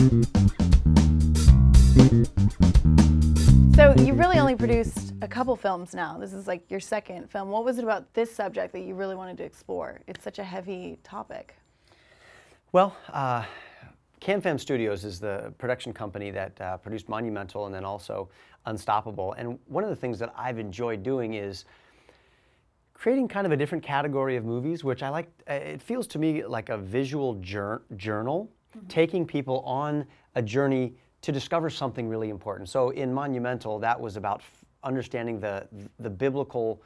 So you really only produced a couple films now. This is like your second film. What was it about this subject that you really wanted to explore? It's such a heavy topic. Well, CanFam Studios is the production company that produced Monumental and then also Unstoppable. And one of the things that I've enjoyed doing is creating kind of a different category of movies, which I like. It feels to me like a visual journal, taking people on a journey to discover something really important. So in Monumental, that was about understanding the biblical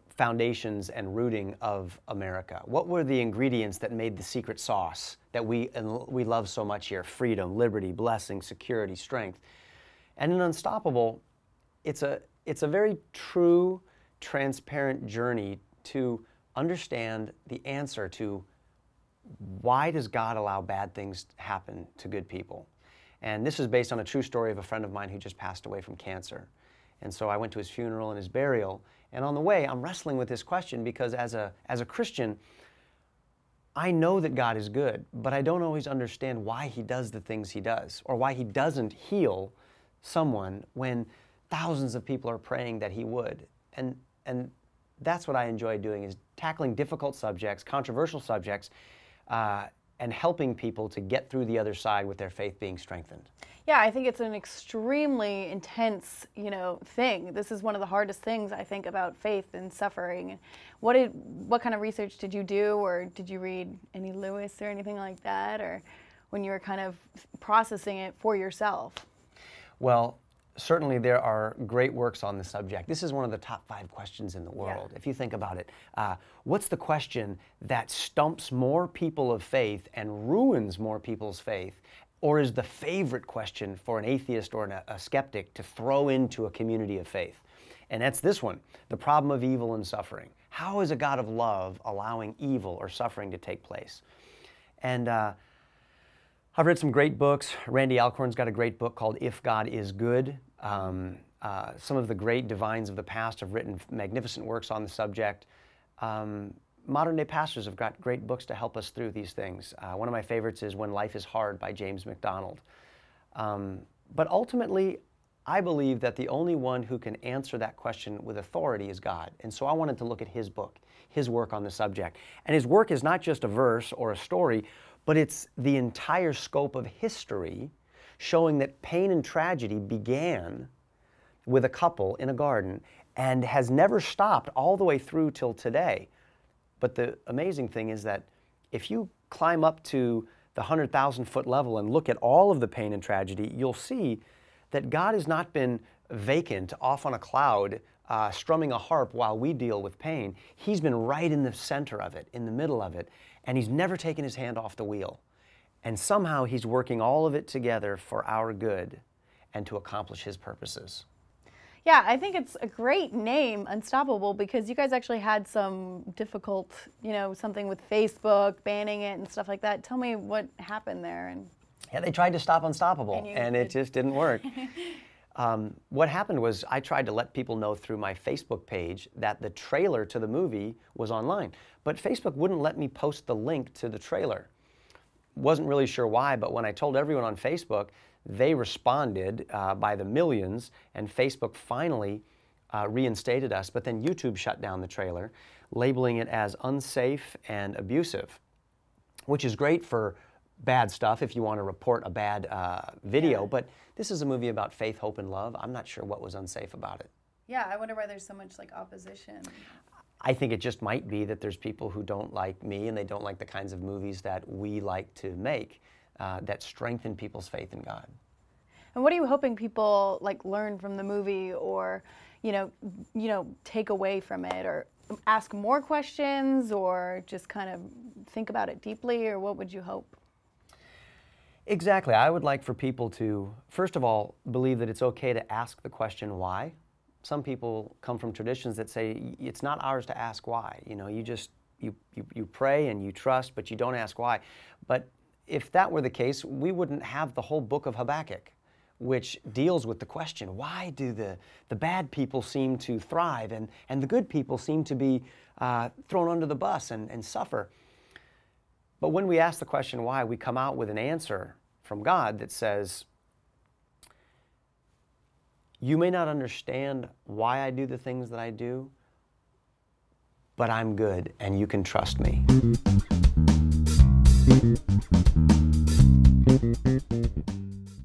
foundations and rooting of America. What were the ingredients that made the secret sauce that we love so much here? Freedom, liberty, blessing, security, strength. And in Unstoppable, it's a very true, transparent journey to understand the answer to why does God allow bad things to happen to good people? And this is based on a true story of a friend of mine who just passed away from cancer. And so I went to his funeral and his burial. And on the way, I'm wrestling with this question because as a Christian, I know that God is good, but I don't always understand why he does the things he does, or why he doesn't heal someone when thousands of people are praying that he would. And that's what I enjoy doing, is tackling difficult subjects, controversial subjects, and helping people to get through the other side with their faith being strengthened. Yeah, I think it's an extremely intense, thing. This is one of the hardest things, I think, about faith and suffering. What kind of research did you do, or did you read any Lewis or anything like that, or when you were kind of processing it for yourself? Well, certainly there are great works on the subject. This is one of the top 5 questions in the world. Yeah. If you think about it, what's the question that stumps more people of faith and ruins more people's faith, or is the favorite question for an atheist or a skeptic to throw into a community of faith? And that's this one, the problem of evil and suffering. How is a God of love allowing evil or suffering to take place? And I've read some great books. Randy Alcorn's got a great book called If God is Good. Some of the great divines of the past have written magnificent works on the subject. Modern day pastors have got great books to help us through these things. One of my favorites is When Life is Hard by James MacDonald. But ultimately, I believe that the only one who can answer that question with authority is God. And so I wanted to look at his book, his work on the subject. And his work is not just a verse or a story, but it's the entire scope of history, showing that pain and tragedy began with a couple in a garden and has never stopped all the way through till today. But the amazing thing is that if you climb up to the 100,000-foot level and look at all of the pain and tragedy, you'll see that God has not been vacant off on a cloud strumming a harp while we deal with pain. He's been right in the center of it, in the middle of it, and he's never taken his hand off the wheel. And somehow he's working all of it together for our good and to accomplish his purposes. Yeah, I think it's a great name, Unstoppable, because you guys actually had some difficult, something with Facebook, banning it and stuff like that. Tell me what happened there. Yeah, they tried to stop Unstoppable, and it just didn't work. What happened was I tried to let people know through my Facebook page that the trailer to the movie was online, but Facebook wouldn't let me post the link to the trailer. Wasn't really sure why, but when I told everyone on Facebook, they responded by the millions, and Facebook finally reinstated us, but then YouTube shut down the trailer, labeling it as unsafe and abusive, which is great for bad stuff if you want to report a bad video, but this is a movie about faith, hope, and love. I'm not sure what was unsafe about it. Yeah, I wonder why there's so much opposition. I think it just might be that there's people who don't like me and they don't like the kinds of movies that we like to make that strengthen people's faith in God. And what are you hoping people learn from the movie, or take away from it, or ask more questions, or just kind of think about it deeply, or what would you hope? Exactly. I would like for people to, first of all, believe that it's okay to ask the question why. Some people come from traditions that say it's not ours to ask why. You pray and you trust, but you don't ask why. But if that were the case, we wouldn't have the whole book of Habakkuk, which deals with the question, why do the bad people seem to thrive and the good people seem to be thrown under the bus and suffer? But when we ask the question why, we come out with an answer from God that says, you may not understand why I do the things that I do, but I'm good and you can trust me.